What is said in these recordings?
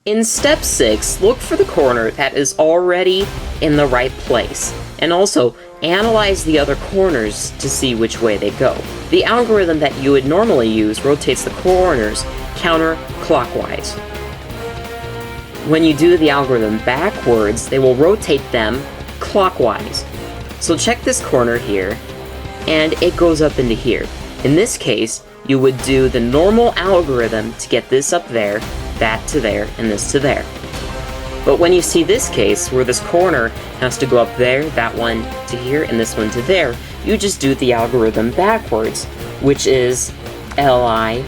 In step 6, look for the corner that is already in the right place, and also analyze the other corners to see which way they go. The algorithm that you would normally use rotates the corners counterclockwise. When you do the algorithm backwards, they will rotate them clockwise. So check this corner here, and it goes up into here. In this case, you would do the normal algorithm to get this up there, that to there, and this to there. But when you see this case, where this corner has to go up there, that one to here, and this one to there, you just do the algorithm backwards, which is L-I-U-R,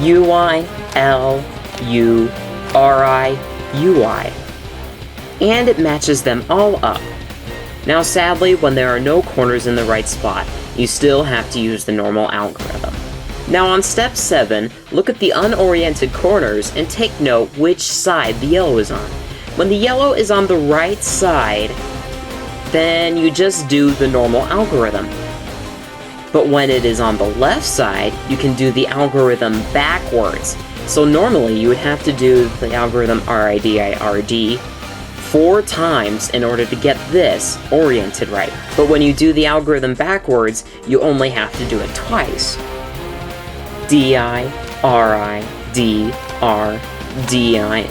U-I, L-U-R-I, U-I. And it matches them all up. Now sadly, when there are no corners in the right spot, you still have to use the normal algorithm. Now on step 7, look at the unoriented corners and take note which side the yellow is on. When the yellow is on the right side, then you just do the normal algorithm. But when it is on the left side, you can do the algorithm backwards. So normally you would have to do the algorithm RIDIRD 4 times in order to get this oriented right. But when you do the algorithm backwards, you only have to do it twice. D-I-R-I-D-R, D-I-R-I-D-R.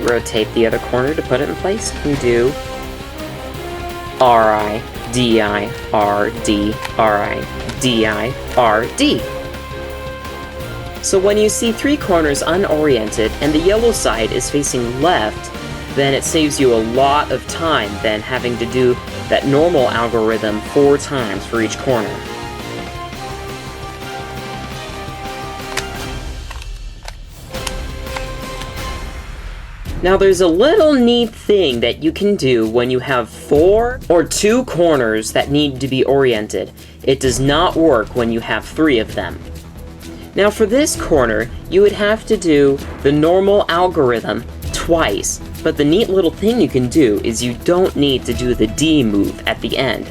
Rotate the other corner to put it in place, and do R-I-D-I-R-D, R-I-D-I-R-D. So when you see 3 corners unoriented and the yellow side is facing left, then it saves you a lot of time than having to do that normal algorithm 4 times for each corner. Now there's a little neat thing that you can do when you have 4 or 2 corners that need to be oriented. It does not work when you have 3 of them. Now for this corner, you would have to do the normal algorithm twice, but the neat little thing you can do is you don't need to do the D move at the end.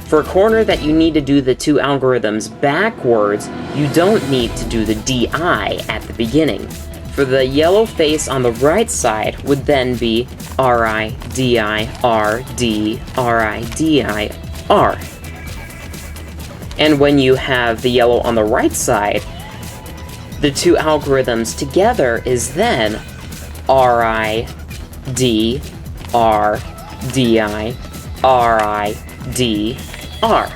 For a corner that you need to do the 2 algorithms backwards, you don't need to do the DI at the beginning. For the yellow face on the right side would then be R-I-D-I-R-D-R-I-D-I-R. And when you have the yellow on the right side, the 2 algorithms together is then R-I-D-R-D-I-R-I-D-R.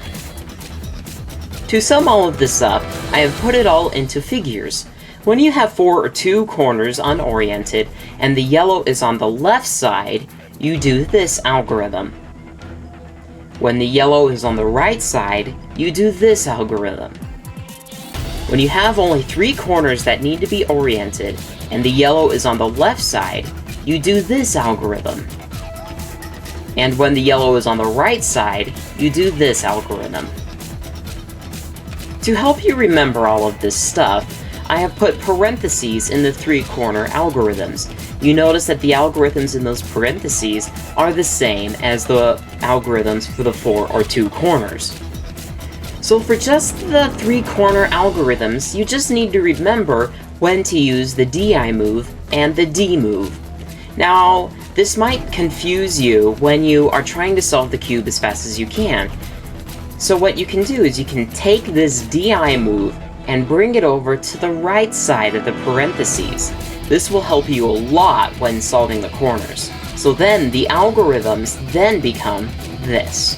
To sum all of this up, I have put it all into figures. When you have 4 or 2 corners unoriented, and the yellow is on the left side, you do this algorithm. When the yellow is on the right side, you do this algorithm. When you have only 3 corners that need to be oriented, and the yellow is on the left side, you do this algorithm. And when the yellow is on the right side, you do this algorithm. To help you remember all of this stuff, I have put parentheses in the 3-corner algorithms. You notice that the algorithms in those parentheses are the same as the algorithms for the 4 or 2 corners. So for just the 3-corner algorithms, you just need to remember when to use the DI move and the D move. Now, this might confuse you when you are trying to solve the cube as fast as you can. So what you can do is you can take this DI move and bring it over to the right side of the parentheses. This will help you a lot when solving the corners. So then the algorithms then become this.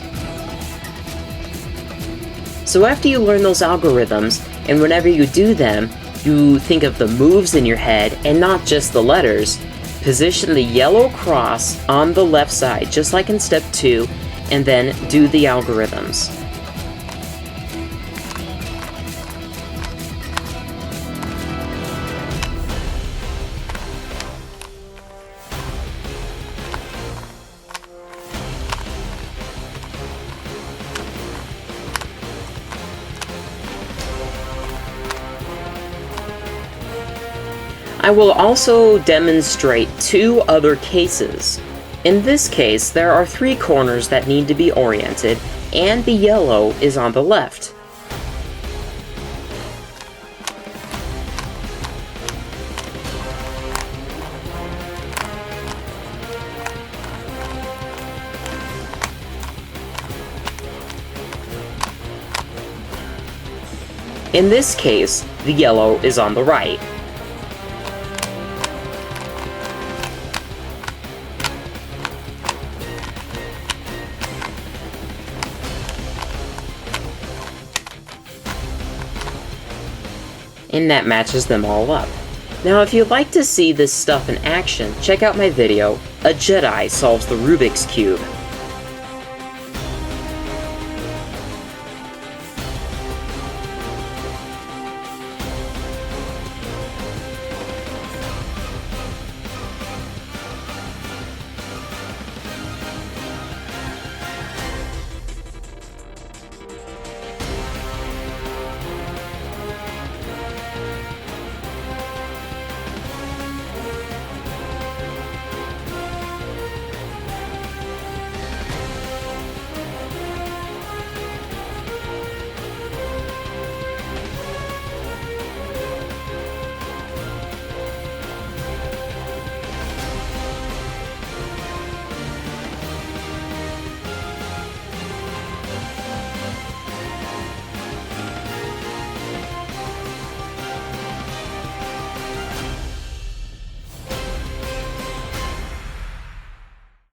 So after you learn those algorithms, and whenever you do them, you think of the moves in your head and not just the letters. Position the yellow cross on the left side, just like in step 2, and then do the algorithms. I will also demonstrate 2 other cases. In this case, there are 3 corners that need to be oriented, and the yellow is on the left. In this case, the yellow is on the right. And that matches them all up. Now, if you'd like to see this stuff in action, check out my video, A Jedi Solves the Rubik's Cube.